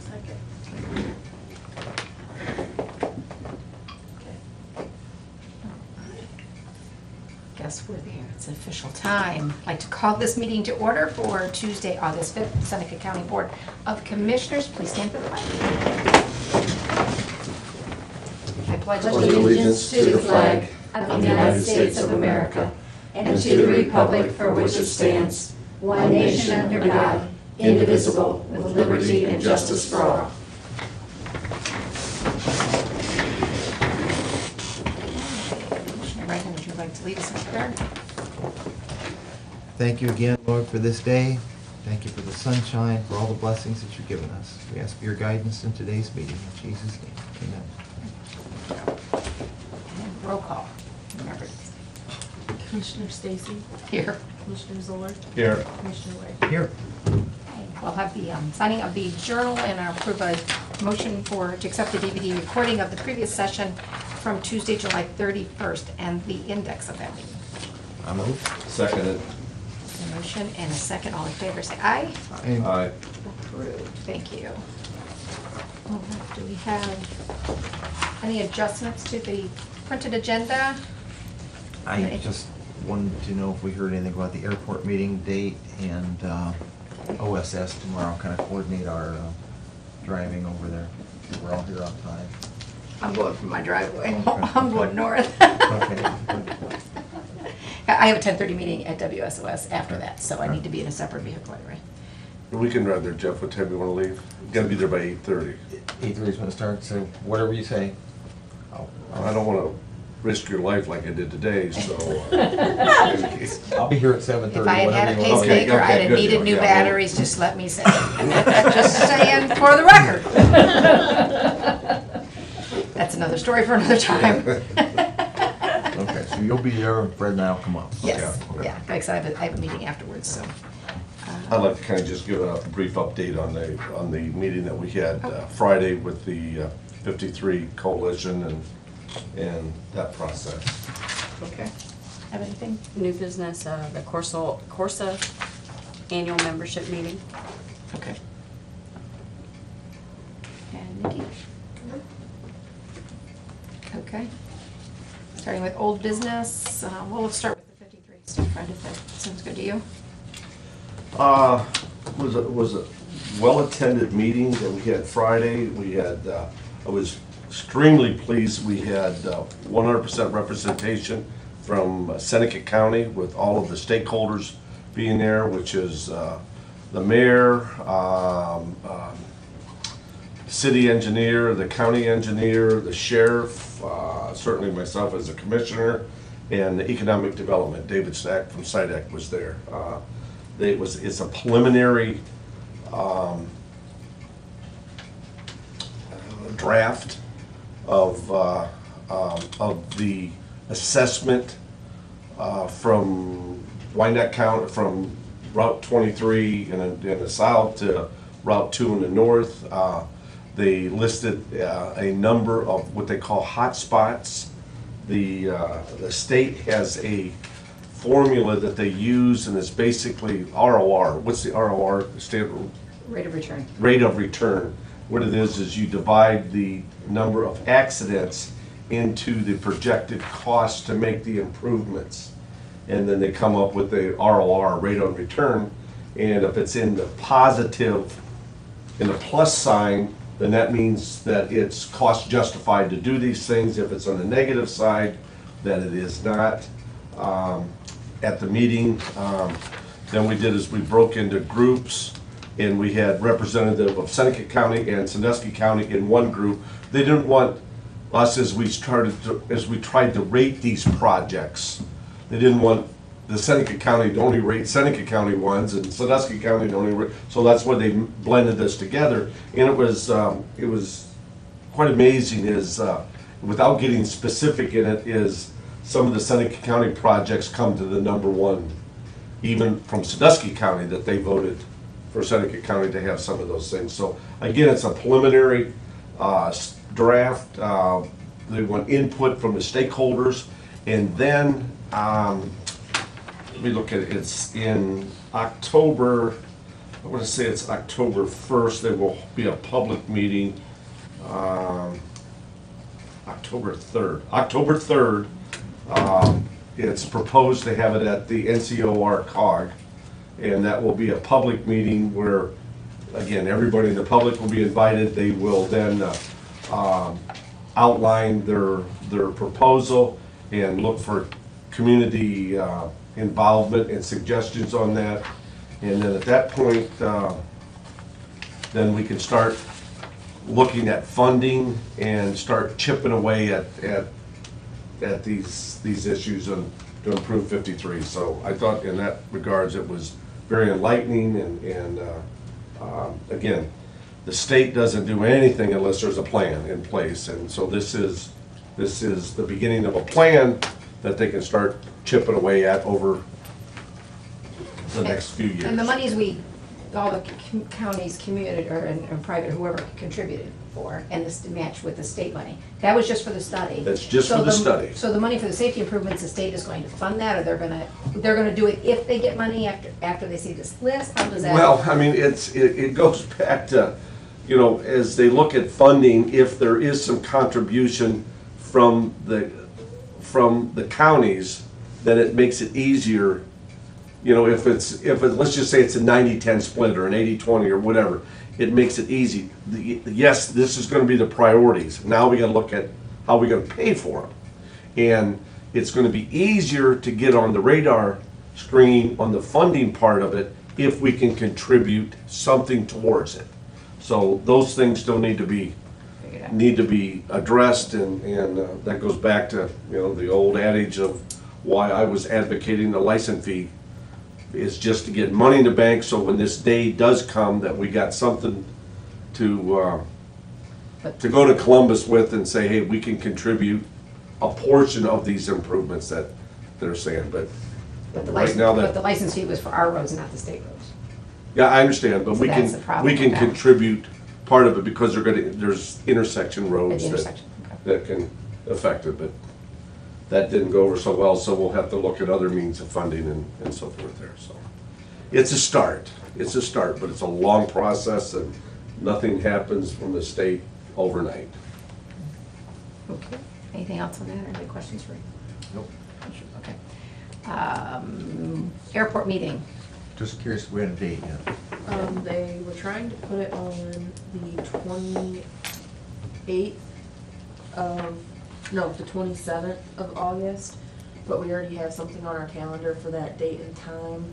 second. Guess we're there. It's official time. I'd like to call this meeting to order for Tuesday, August 5th, Seneca County Board of Commissioners. Please stand for the flag. I pledge Allegiance to the flag of the United States of America and to the republic for which it stands, one nation under God, indivisible, with liberty and justice for all. Commissioner Reagan, would you like to lead us in prayer? Thank you again, Lord, for this day. Thank you for the sunshine, for all the blessings that you've given us. We ask for your guidance in today's meeting. In Jesus' name, amen. And roll call. Remember, Commissioner Stacy, here. Commissioner Zoller, Here. Commissioner Wade. Here. We'll have the signing of the journal and I'll approve a motion to accept the DVD recording of the previous session from Tuesday, July 31st, and the index of that meeting. I move. Seconded. A motion and a second. All in favor, say aye. Aye. Approved. Thank you. All right, do we have any adjustments to the printed agenda? I just wanted to know if we heard anything about the airport meeting date and OSS tomorrow, kind of coordinate our driving over there. We're all here on time. I'm going from my driveway. I'm going north. Okay. I have a 10:30 meeting at WSOS after that, so I need to be in a separate vehicle anyway. We can drive there, Jeff. What time do you want to leave? You gotta be there by 8:30. 8:30 is when it starts, so whatever you say. I don't want to risk your life like I did today, so. I'll be here at 7:30. If I had had a whatever you want. pacemaker, Okay, I'd have good needed deal. new Yeah, batteries, just let me say. Just saying for the record. That's another story for another time. Okay, so you'll be there, and Fred and I'll come up. Yes, okay. yeah, like I said, I have a meeting afterwards, so. I'd like to kind of just give a brief update on the meeting that we had Friday with the 53 Coalition and that process. Okay. Have anything? New business, the Corsa annual membership meeting. Okay. And Nikki? Okay. Starting with old business, we'll start with the 53 stuff, Fred, if that sounds good to you. Was a well-attended meeting that we had Friday. We had, I was extremely pleased. We had 100% representation from Seneca County with all of the stakeholders being there, which is the mayor, city engineer, the county engineer, the sheriff, certainly myself as a commissioner, and the economic development. David Stack from SIDEC was there. It's a preliminary draft of the assessment from Wyandotte County, from Route 23 in the south to Route 2 in the north. They listed a number of what they call hot spots. The state has a formula that they use, and it's basically ROR. What's the ROR standard? Rate of return. Rate of return. What it is you divide the number of accidents into the projected cost to make the improvements. And then they come up with the ROR, rate of return. And if it's in the positive, in the plus sign, then that means that it's cost justified to do these things. If it's on the negative side, then it is not. At the meeting, then we did is we broke into groups, and we had representative of Seneca County and Sandusky County in one group. They didn't want us, as we tried to rate these projects, they didn't want the Seneca County to only rate Seneca County ones and Sandusky County to only rate, so that's why they blended this together. And it was quite amazing, without getting specific in it, is some of the Seneca County projects come to the number one, even from Sandusky County, that they voted for Seneca County to have some of those things. So again, it's a preliminary draft. They want input from the stakeholders, and then let me look at it. It's in October. I want to say it's October 1st, there will be a public meeting, October 3rd. October 3rd, it's proposed to have it at the NCOR COG, and that will be a public meeting where, again, everybody in the public will be invited. They will then outline their proposal and look for community involvement and suggestions on that. And then at that point, then we can start looking at funding and start chipping away at these issues and to improve 53. So I thought in that regards it was very enlightening, and again, the state doesn't do anything unless there's a plan in place, and so this is the beginning of a plan that they can start chipping away at over the next few years. And the monies all the counties, community, and private, whoever contributed for, and this match with the state money, that was just for the study. That's just for the study. So the money for the safety improvements, the state is going to fund that, or they're gonna do it if they get money after they see this list? How does that? Well, I mean, it goes back to, you know, as they look at funding, if there is some contribution from the counties, then it makes it easier. You know, if let's just say it's a 90-10 split or an 80-20 or whatever, it makes it easy. Yes, this is gonna be the priorities. Now we gotta look at how we're gonna pay for them. And it's gonna be easier to get on the radar screen on the funding part of it if we can contribute something towards it. So those things still need to be addressed, and that goes back to, you know, the old adage of why I was advocating the license fee, is just to get money in the bank, so when this day does come, that we got something to go to Columbus with and say, hey, we can contribute a portion of these improvements that they're saying, but right now But the license fee was for our roads, not the state roads. yeah, I understand, but So we that's the problem can with that. contribute part of it, because there's intersection At roads the intersection, okay. that can affect it, but that didn't go over so well, so we'll have to look at other means of funding and so forth there, so. It's a start, but it's a long process, and nothing happens from the state overnight. Okay, anything else on that, or any questions for you? Nope. Okay. Airport meeting. Just curious if we had a date yet. They were trying to put it on the 28th the 27th of August, but we already have something on our calendar for that date and time.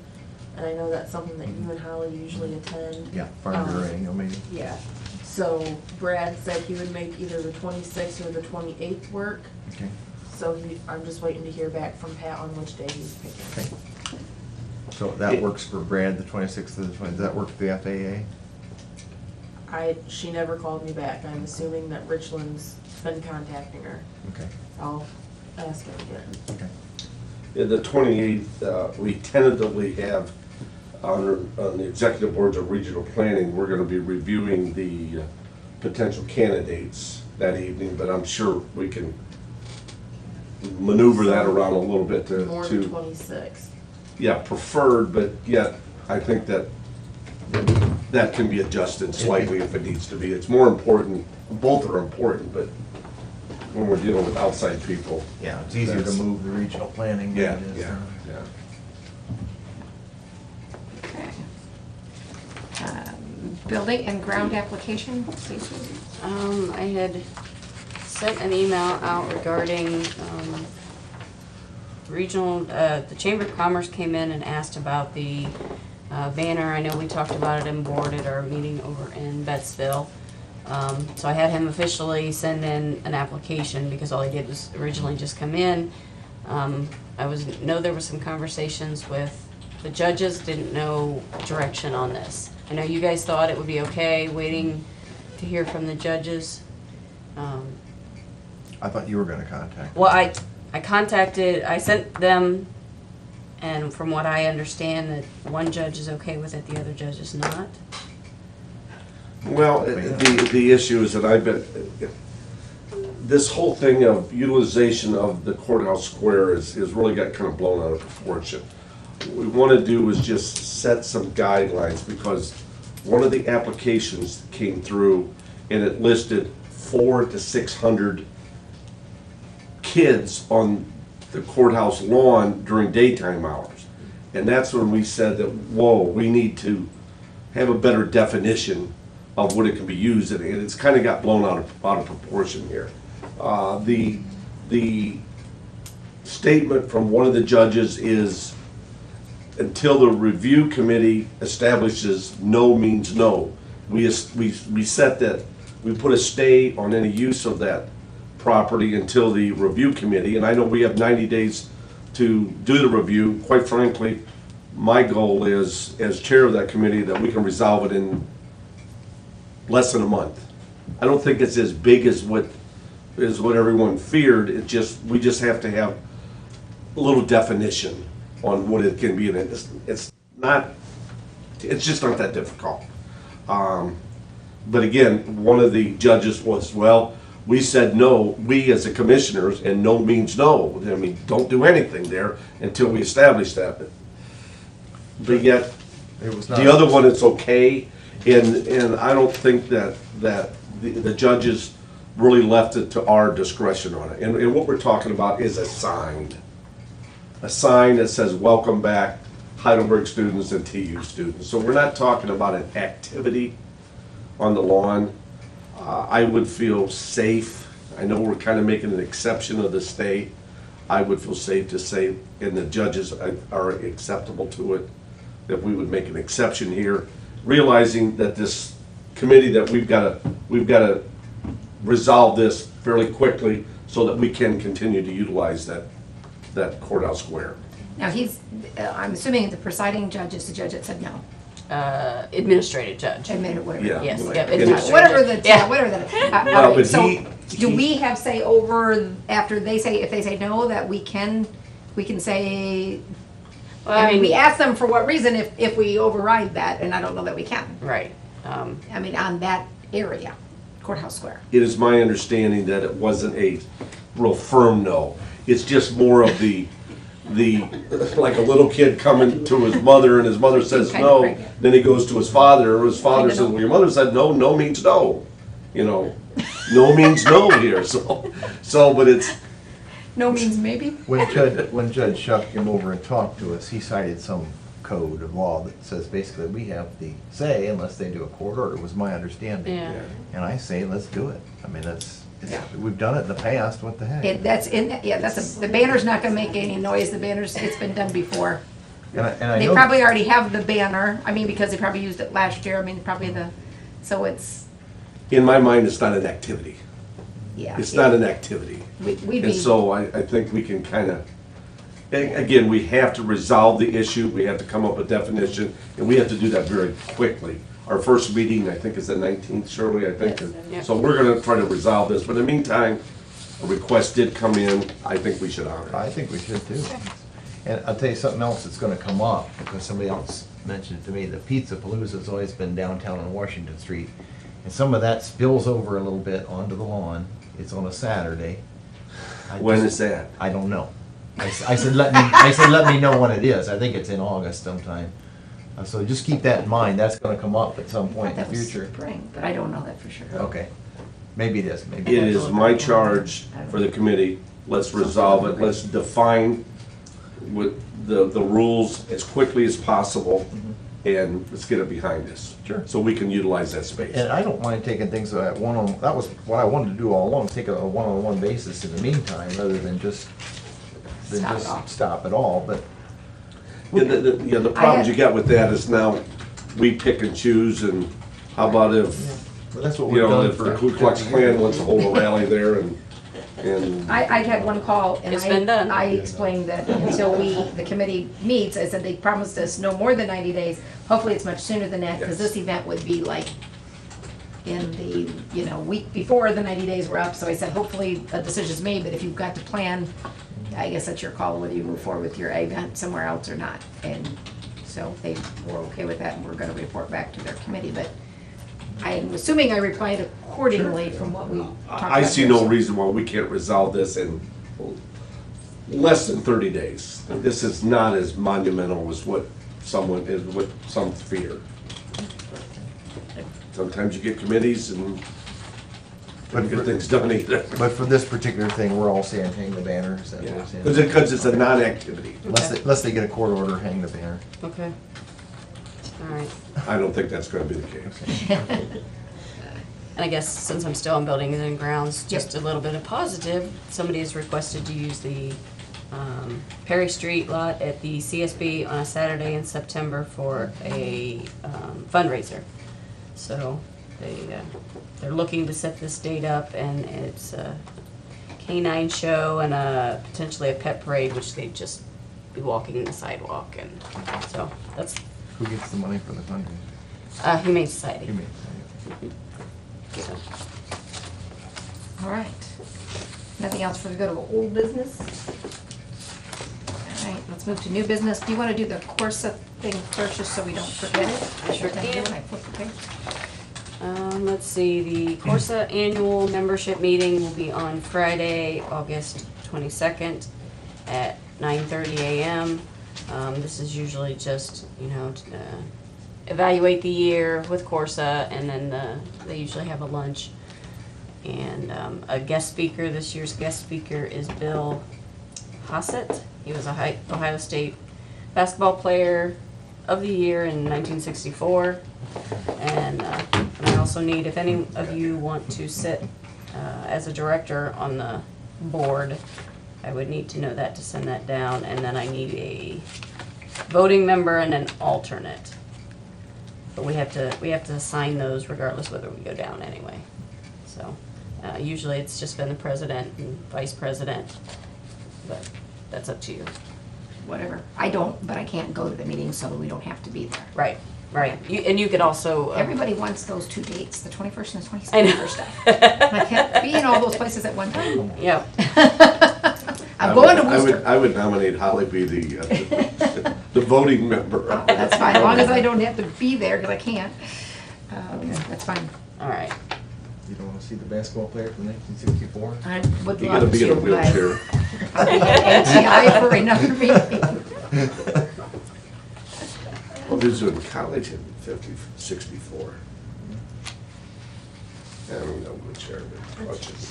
And I know that's something that you and Holly usually attend. Yeah, Farm Bureau annual meeting. Yeah. So Brad said he would make either the 26th or the 28th work. Okay. So I'm just waiting to hear back from Pat on which day he's picking. Okay. So that works for Brad, the 26th to the 20th. Does that work for the FAA? She never called me back. I'm assuming that Richland's been contacting her. Okay. I'll ask her again. Okay. Yeah, the 28th, we tentatively have on the executive boards of regional planning, we're gonna be reviewing the potential candidates that evening, but I'm sure we can maneuver that around a little bit More than to 26. yeah, preferred, but yet I think that can be adjusted slightly if it needs to be. It's more important, both are important, but when we're dealing with outside people. Yeah, it's easier to that's- move the regional planning Yeah, than it is. yeah, yeah. Okay. Building and ground application, Stacy? I had sent an email out regarding, the Chamber of Commerce came in and asked about the banner. I know we talked about it in board at our meeting over in Bettsville. So I had him officially send in an application, because all he did was originally just come in. Know there was some conversations with the judges, didn't know direction on this. I know you guys thought it would be okay, waiting to hear from the judges. I thought you were gonna contact. Well, I sent them, and from what I understand, that one judge is okay with it, the other judge is not. Well, the issue is that this whole thing of utilization of the courthouse square is really got kind of blown out of proportion. what we want to do is just set some guidelines, because one of the applications came through and it listed 400 to 600 kids on the courthouse lawn during daytime hours. And that's when we said that, whoa, we need to have a better definition of what it can be used, and it's kind of got blown out of proportion here. The statement from one of the judges is, until the review committee establishes no means no. We set that, we put a stay on any use of that property until the review committee, and I know we have 90 days to do the review. Quite frankly, my goal is, as chair of that committee, that we can resolve it in less than a month. I don't think it's as big as what everyone feared. It just, we just have to have a little definition on what it can be, and it's not, it's just not that difficult. But again, one of the judges was, well, we said no, we as the commissioners, and no means no. I mean, don't do anything there until we establish that. But yet, It was not. the other one, it's okay, and I don't think that the judges really left it to our discretion on it. And what we're talking about is a sign that says, welcome back Heidelberg students and TU students. So we're not talking about an activity on the lawn. I would feel safe, I know we're kind of making an exception of the state. I would feel safe to say, and the judges are acceptable to it, that we would make an exception here, realizing that this committee, that we've got to resolve this fairly quickly so that we can continue to utilize that courthouse square. Now, I'm assuming the presiding judge is the judge that said no. Administrative judge. Admitted, whatever. Yeah. Yes, Right. yep, And administrative. Whatever the, Yeah. whatever the. Well, all right, but so do he- we have say over, after they say, if they say no, that we can say, Well, I I mean, we mean, ask them for what reason if we override that, and I don't know that we can. right. I mean, on that area, courthouse square. It is my understanding that it wasn't a real firm no. It's just more of the, like a little kid coming to his mother and his mother says Kind of no, pregnant. then he goes to his father, or his father Kinda says, no. well, your mother said no, no means no. You know, no means no here, so, but it's, No means maybe? When Judge Shuck came over and talked to us, he cited some code of law that says basically we have the say unless they do a court order, was my understanding. Yeah. And I say, let's do it. I mean, Yeah. we've done it in the past, what the heck? The banner's not gonna make any noise, it's been done before. And I They know- probably already have the banner, I mean, because they probably used it last year, I mean, probably so it's, in my mind, it's not an activity. yeah. It's not an activity. We'd And be, so I think we can kind of, again, we have to resolve the issue, we have to come up with definition, and we have to do that very quickly. Our first meeting, I think, is the 19th, Shirley, I think. Yes. So we're gonna try to resolve this, but in the meantime, a request did come in, I think we should honor it. I think we should too. And I'll tell you something else that's gonna come up, because somebody else mentioned it to me, the Pizza Palooza's always been downtown on Washington Street. And some of that spills over a little bit onto the lawn. It's on a Saturday. When is that? I don't know. I said, let me know when it is. I think it's in August sometime. So just keep that in mind. That's gonna come up at some point in the that was future. spring, but I don't know that for sure. Okay. Maybe it is, maybe. It is my charge for the committee, let's resolve it, let's define what the rules as quickly as possible, and let's get it behind us. Sure. So we can utilize that space. And I don't mind taking things at one-on, that was what I wanted to do all along, take it on a one-on-one basis in the meantime, rather than just stop it all, but Yeah, the problems you got with that is now we pick and choose, and how about if, but that's what you we've know, done if for. the Ku Klux Klan wants to hold a rally there and I had one call and It's been done. I explained that until the committee meets, I said they promised us no more than 90 days. Hopefully it's much sooner than that, because Yes. this event would be like in the, week before the 90 days were up. So I said, hopefully a decision's made, but if you've got to plan, I guess that's your call whether you move forward with your event somewhere else or not. And so they were okay with that, and we're gonna report back to their committee, but I'm assuming I replied accordingly from what we talked about. I see here, no so- reason why we can't resolve this in less than 30 days. This is not as monumental as what some fear. Sometimes you get committees and don't get things done either. But for this particular thing, we're all saying hang the banner, is that what Yeah, we're saying? because it's a non-activity. Unless they get a court order, hang the banner. Okay. All right. I don't think that's gonna be the case. And I guess since I'm still on buildings and grounds, just a little bit of positive, somebody has requested to use the Perry Street lot at the CSB on a Saturday in September for a fundraiser. So they're looking to set this date up, and it's a canine show and potentially a pet parade, which they'd just be walking the sidewalk, and so that's Who gets the money for the fundraiser? Humane Society. You mean? So, All right. Nothing else for the good of old business? All right, let's move to new business. Do you want to do the Corsa thing first, just so we don't forget it? I sure Every time I do can. it, I flip the page. Let's see, the Corsa annual membership meeting will be on Friday, August 22nd at 9:30 a.m. This is usually just, to evaluate the year with Corsa, and then they usually have a lunch. And a guest speaker, this year's guest speaker is Bill Hassett. He was a Ohio State basketball player of the year in 1964. And I also need, if any of you want to sit as a director on the board, I would need to know that to send that down. And then I need a voting member and an alternate. But we have to assign those regardless whether we go down anyway. So usually it's just been the president and vice president, but that's up to you. Whatever. I don't, but I can't go to the meeting, so we don't have to be there. Right. And you could also. Everybody wants those two dates, the 21st and the 22nd I know. for stuff. I can't be in all those places at one time. Yeah. I'm going to I would- Worcester. I would nominate Holly be the voting member. Oh, that's fine, as long as I don't have to be there, because I can't. That's fine. All right. You don't want to see the basketball player from 1964? I would You gotta love be in a to, but wheelchair. I'll be at ATI for another meeting. Well, he was in college in 64. I don't know wheelchair, but crutches.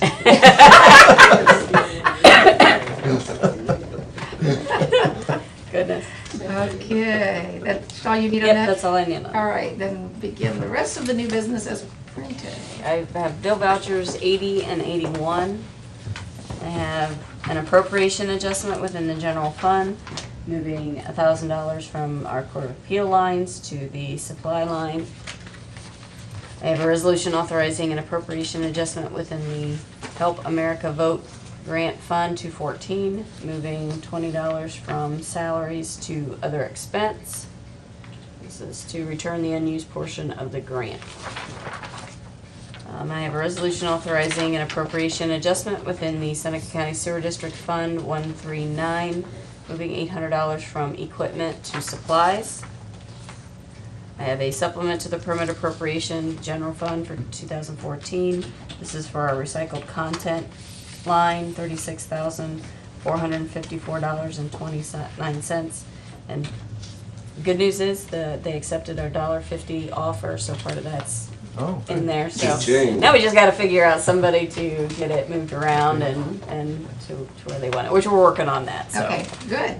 Goodness. Okay, that's all you need on Yep, that? that's all I need on. All right, then begin the rest of the new business as printed. I have bill vouchers 80 and 81. I have an appropriation adjustment within the general fund, moving $1,000 from our Court of Appeal lines to the supply line. I have a resolution authorizing an appropriation adjustment within the Help America Vote Grant Fund 214, moving $20 from salaries to other expense. This is to return the unused portion of the grant. I have a resolution authorizing an appropriation adjustment within the Seneca County Sewer District Fund 139, moving $800 from equipment to supplies. I have a supplement to the permit appropriation general fund for 2014. This is for our recycled content line, $36,454.29. And good news is they accepted our $1.50 offer, so part of that's Oh. in there. So Cha-ching. now we just got to figure out somebody to get it moved around and to where they want it, which we're working on that. So. Okay, good.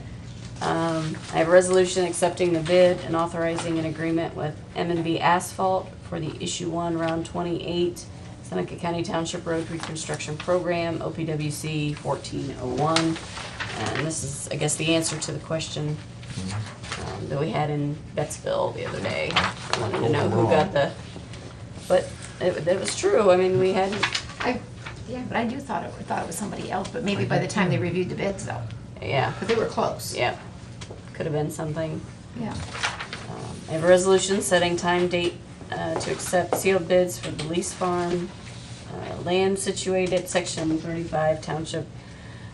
I have a resolution accepting the bid and authorizing an agreement with M&B Asphalt for the Issue 1, Round 28, Seneca County Township Road Reconstruction Program, OPWC 1401. And this is, I guess, the answer to the question that we had in Bettsville the other day. I wanted to know who got the, but it was true. I mean, we had, Yeah, but I do thought it was somebody else, but maybe by the time they reviewed the bids though, yeah, because they were close. yeah, could have been something. Yeah. I have a resolution setting time, date to accept sealed bids for the lease farm, land situated at Section 35, Township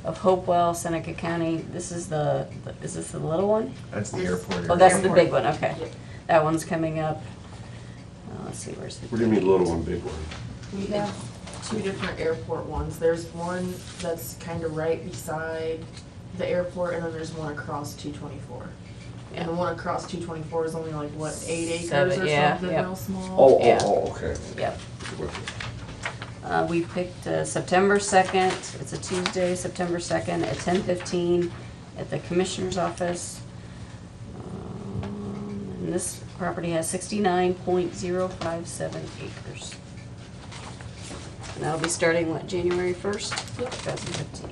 of Hopewell, Seneca County. This is is this the little one? That's the airport. Oh, that's the Airport. big one, okay. That one's coming up. Let's see, where's the? What do you mean little one, big one? We have two different airport ones. There's one that's kind of right beside the airport, and then there's one across 224. And the one across 224 is only like, what, 8 acres 7, or yeah, something, yep. real small? Oh, Yeah. okay. Yep. We picked September 2nd, it's a Tuesday, September 2nd at 10:15 at the Commissioner's office. And this property has 69.057 acres. And that'll be starting, what, January 1st, 2015.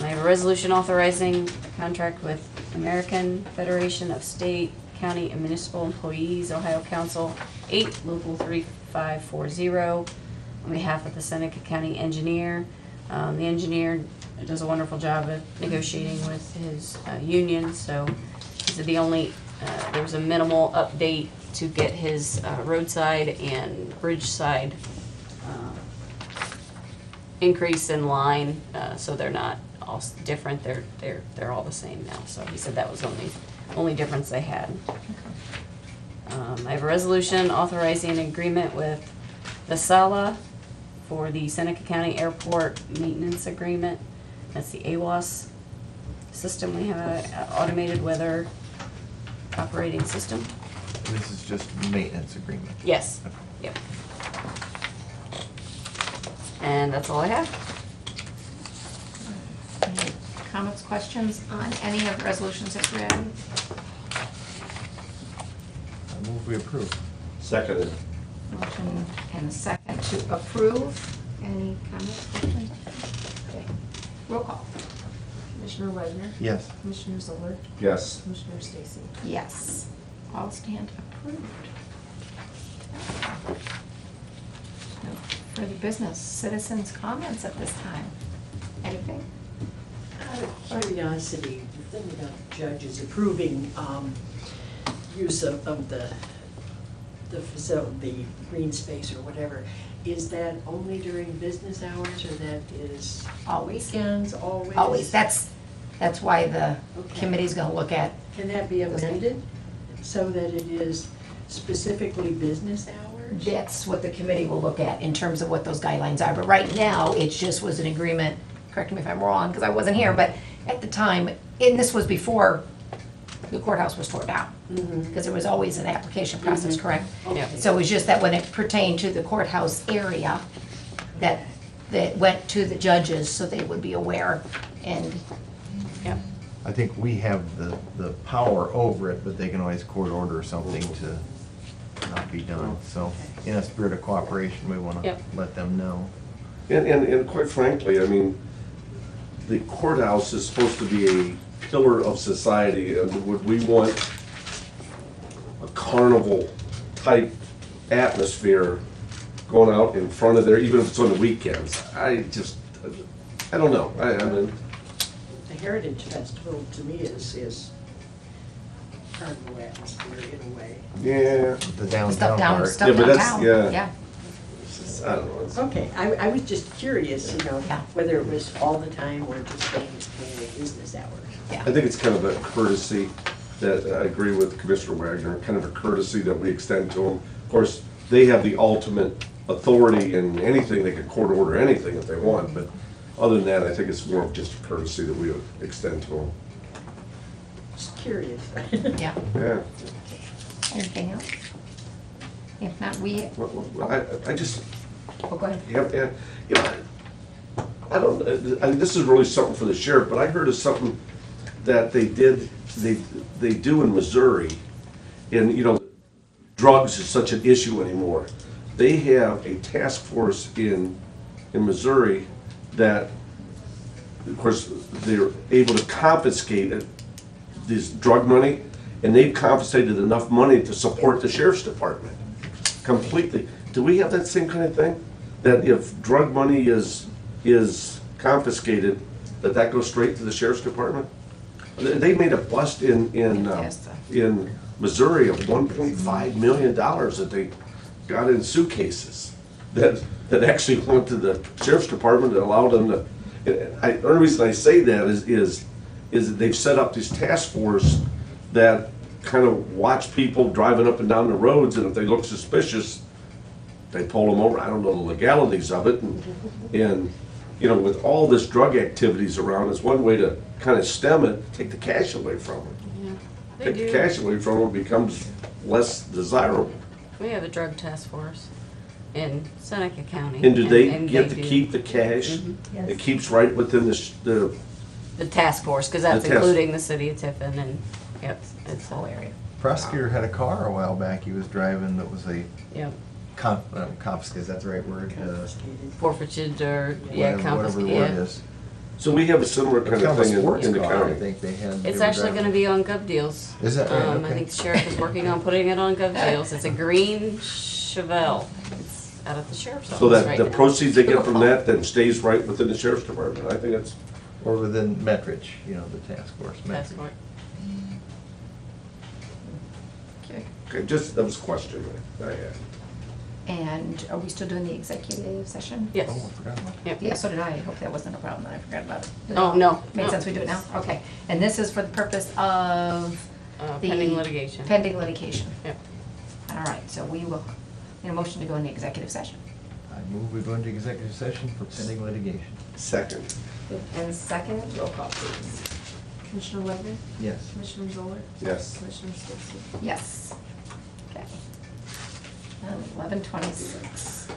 I have a resolution authorizing a contract with American Federation of State, County, and Municipal Employees, Ohio Council 8, Local 3540, on behalf of the Seneca County Engineer. The engineer does a wonderful job of negotiating with his union, so he said there was a minimal update to get his roadside and bridge side increase in line, so they're not all different, they're all the same now, so he said that was only difference they had. I have a resolution authorizing an agreement with the Sala for the Seneca County Airport Maintenance Agreement. That's the AWAS system, we have an automated weather operating system. This is just maintenance agreement. Yes, yep. And that's all I have. Any comments, questions on any of the resolutions that read? I move we approve. Seconded. Motion and a second to approve. Any comments, questions? Okay. Roll call. Commissioner Wagner, Yes. Commissioner Zoller, Yes. Commissioner Stacy. Yes. All stand approved. No further business. Citizens' comments at this time. Anything? Out of curiosity, the thing about judges approving use of the facility, the green space or whatever, is that only during business hours, or that is Always. weekends, always? Always. That's why the Okay. committee's gonna look at, Can that be amended so that it is specifically business hours? that's what the committee will look at in terms of what those guidelines are. But right now, it just was an agreement, correct me if I'm wrong, because I wasn't here, but at the time, and this was before the courthouse was torn down. Because there was always an application process, correct? Yeah. So it was just that when it pertained to the courthouse area, that went to the judges so they would be aware. And Yep. I think we have the power over it, but they can always court order something to not be done. So in a spirit of cooperation, we want to Yep. let them know. And quite frankly, I mean, the courthouse is supposed to be a pillar of society, and would we want a carnival-type atmosphere going out in front of there, even if it's on the weekends? I don't know. I mean, The Heritage Festival, to me, is carnival atmosphere in a way. yeah, The downtown stuff part. stuff Yeah, but that's- downtown, yeah. yeah. it's just, I don't know. It's- Okay, I was just curious, Yeah. whether it was all the time or just things during business hours. Yeah. I think it's kind of a courtesy that, I agree with Commissioner Wagner, kind of a courtesy that we extend to them. Of course, they have the ultimate authority in anything, they can court order anything if they want, but other than that, I think it's more of just a courtesy that we would extend to them. Just curious. Yeah. Yeah. Anything else? If not, we, I just, oh, go ahead. I don't, I mean, this is really something for the sheriff, but I heard of something that they do in Missouri. And, drugs is such an issue anymore. They have a task force in Missouri that, of course, they're able to confiscate this drug money, and they've confiscated enough money to support the sheriff's department completely. Do we have that same kind of thing? That if drug money is confiscated, that goes straight to the sheriff's department? They made a bust in Missouri of $1.5 million that they got in suitcases that actually went to the sheriff's department and allowed them to. The only reason I say that is that they've set up this task force that kind of watch people driving up and down the roads, and if they look suspicious, they pull them over. I don't know the legalities of it, and you know, with all this drug activities around, is one way to kind of stem it, take the cash away from it. Yeah. They Take the do. cash away from it, it becomes less desirable. We have a drug task force in Seneca County. And do they and get to do keep the cash? Mhm. Yes. It keeps right within the, The task force, because that's The task- including the city of Tiffin and, yep, it's Whole area. Prosecutor had a car a while back he was driving that was a yep, confiscated, is that the right word? Confiscated. forfeited or, yeah, Whatever the word confiscated, yeah. is. so we have a similar It's kind of kind of a thing sports in the car, I county. think they had. they It's were actually driving. gonna be on Gov Deals. Is that right? I Okay. think the sheriff is working on putting it on Gov Deals. It's a green Chevelle. It's out of the sheriff's office So that right the now. proceeds they get from that then stays right within the sheriff's department. I think it's, Or within Metridge, you know, the task force. Task Metridge. force. Okay. okay, just, that was a question I had. And are we still doing the executive session? Yes. Oh, I forgot about that. Yep. Yeah, so did I. I hope that wasn't a problem that I forgot about it. Did it Oh, no, Made no. sense we do it now? Okay. And this is for the purpose of the. Pending litigation. Pending litigation. Yep. All right, so we will, need a motion to go into executive session. I move we go into executive session for pending litigation. Second. And second, roll call please. Commissioner Whitman, Yes. Commissioner Zoller, Yes. Commissioner Stacy. Yes. Okay. 11:26.